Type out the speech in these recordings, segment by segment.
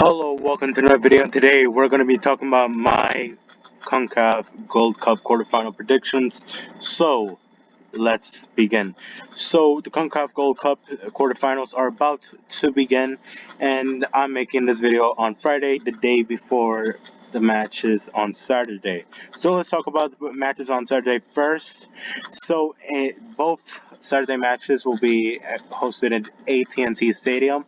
Hello, welcome to another video. Today we're going to be talking about my CONCACAF Gold Cup quarterfinal predictions. So, let's begin. So, the CONCACAF Gold Cup quarterfinals are about to begin, and I'm making this video on Friday, the day before the matches on Saturday. So, let's talk about the matches on Saturday first. So, both Saturday matches will be hosted at AT&T Stadium,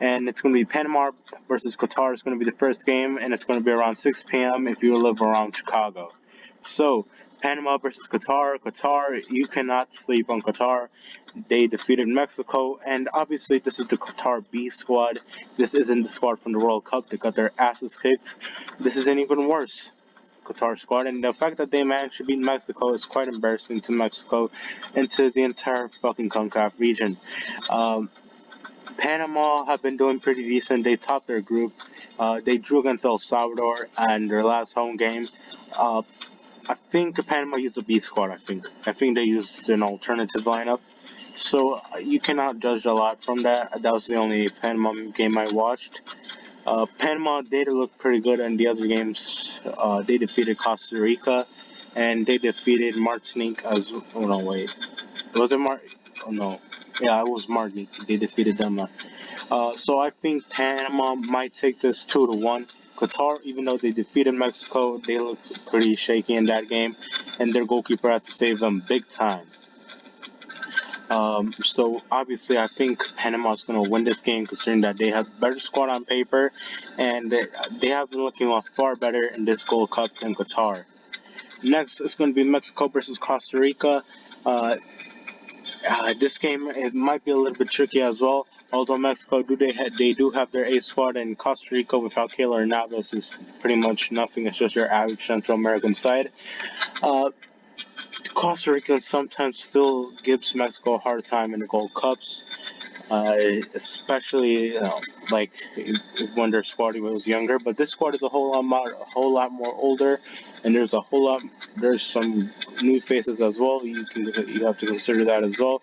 and it's going to be Panama versus Qatar. It's going to be the first game, and it's going to be around 6 p.m. if you live around Chicago. So, Panama versus Qatar. Qatar, you cannot sleep on Qatar. They defeated Mexico, and obviously this is the Qatar B squad. This isn't the squad from the World Cup. They got their asses kicked. This is an even worse Qatar squad, and the fact that they managed to beat Mexico is quite embarrassing to Mexico and to the entire fucking CONCACAF region. Panama have been doing pretty decent. They topped their group. They drew against El Salvador and their last home game. Uh, I think Panama used a B squad. I think they used an alternative lineup. So you cannot judge a lot from that. That was the only Panama game I watched. Panama did look pretty good in the other games. They defeated Costa Rica, and they defeated Martinique as. Oh no, wait. Was it Oh no. Yeah, it was Martinique. They defeated them. So I think Panama might take this 2-1. Qatar, even though they defeated Mexico, they looked pretty shaky in that game, and their goalkeeper had to save them big time. So obviously, I think Panama is going to win this game, considering that they have better squad on paper, and they have been looking far better in this Gold Cup than Qatar. Next, it's going to be Mexico versus Costa Rica. Uh, this game, it might be a little bit tricky as well. Although Mexico they do have their A squad, and Costa Rica without Keylor Navas is pretty much nothing. It's just your average Central American side. Uh, Costa Rica sometimes still gives Mexico a hard time in the Gold Cups, especially like when their squad was younger. But this squad is a whole lot more older, and there's some new faces as well. You have to consider that as well.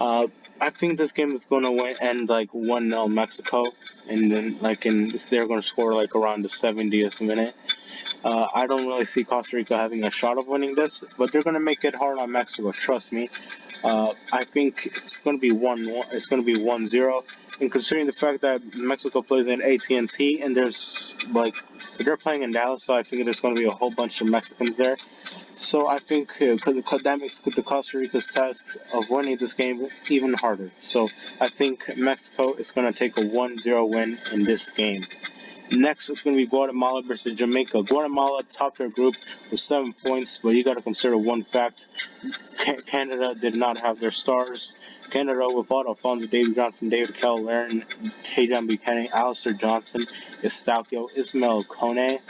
Uh, I think this game is going to end like 1-0 Mexico, and then they're going to score like around the 70th minute. I don't really see Costa Rica having a shot of winning this, but they're going to make it hard on Mexico. Trust me. I think it's going to be 1-1. It's going to be 1-0. And considering the fact that Mexico plays in AT&T, and they're playing in Dallas, so I think there's going to be a whole bunch of Mexicans there. So I think that makes the Costa Rica's task of winning this game even harder. So I think Mexico is going to take a 1-0 win in this game. Next is going to be Guatemala versus Jamaica. Guatemala topped their group with 7 points, but you got to consider one fact. Canada did not have their stars. Canada without Alfonso David-Johnson, David Keller, Tajon Buchanan, Alistair Johnson, Eustáquio, Ismail Kone,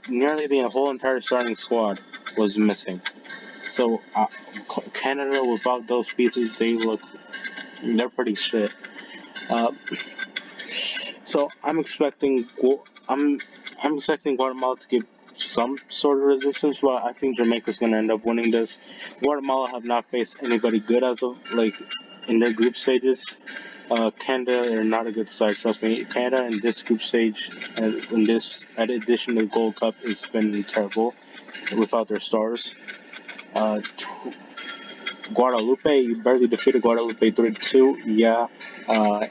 nearly the whole entire starting squad was missing. So Canada without those pieces, they're pretty shit. So I'm expecting Guatemala to give some sort of resistance, but I think Jamaica's gonna end up winning this. Guatemala have not faced anybody good as of in their group stages. Canada are not a good side, trust me. Canada in this group stage, at addition to the Gold Cup, has been terrible without their stars. Uh, Guadalupe, you barely defeated Guadalupe 3-2, yeah.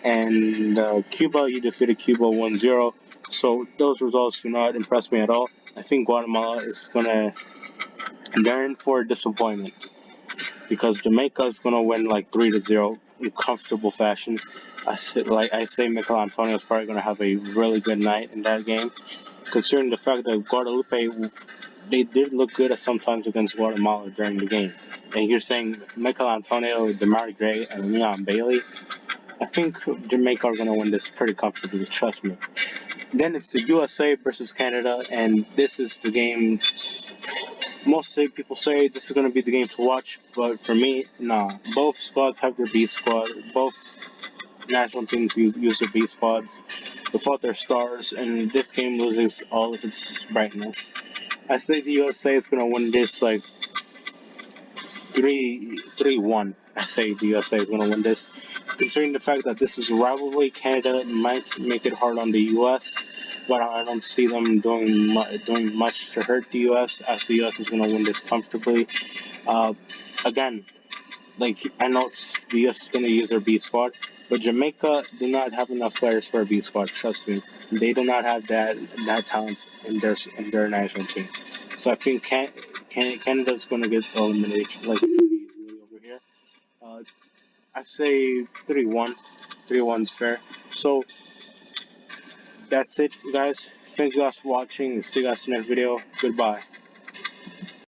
And Cuba, you defeated Cuba 1-0. So those results do not impress me at all. I think Guatemala is they're in for disappointment because Jamaica is gonna win like 3-0 in comfortable fashion. I say Michael Antonio is probably gonna have a really good night in that game, considering the fact that Guadalupe, they did look good at sometimes against Guatemala during the game. And you're saying Michael Antonio, Damari Gray, and Leon Bailey. I think Jamaica are going to win this pretty comfortably, trust me. Then it's the USA versus Canada, and this is the game. Most people say this is going to be the game to watch, but for me, nah. Both squads have their B squad. Both national teams use their B squads without their stars, and this game loses all of its brightness. I say the USA is going to win this like 3-1. I say the USA is going to win this. considering the fact that this is a rivalry, Canada might make it hard on the U.S., but I don't see them doing much to hurt the U.S. as the U.S. is going to win this comfortably. Uh, Again, like I know the US is gonna use their B squad, but Jamaica do not have enough players for a B squad. Trust me, they do not have that talent in their national team. So I think Canada's gonna get eliminated like pretty easily over here. Uh, I say 3-1. 3-1's fair. So that's it, guys. Thank you guys for watching. See you guys in the next video. Goodbye.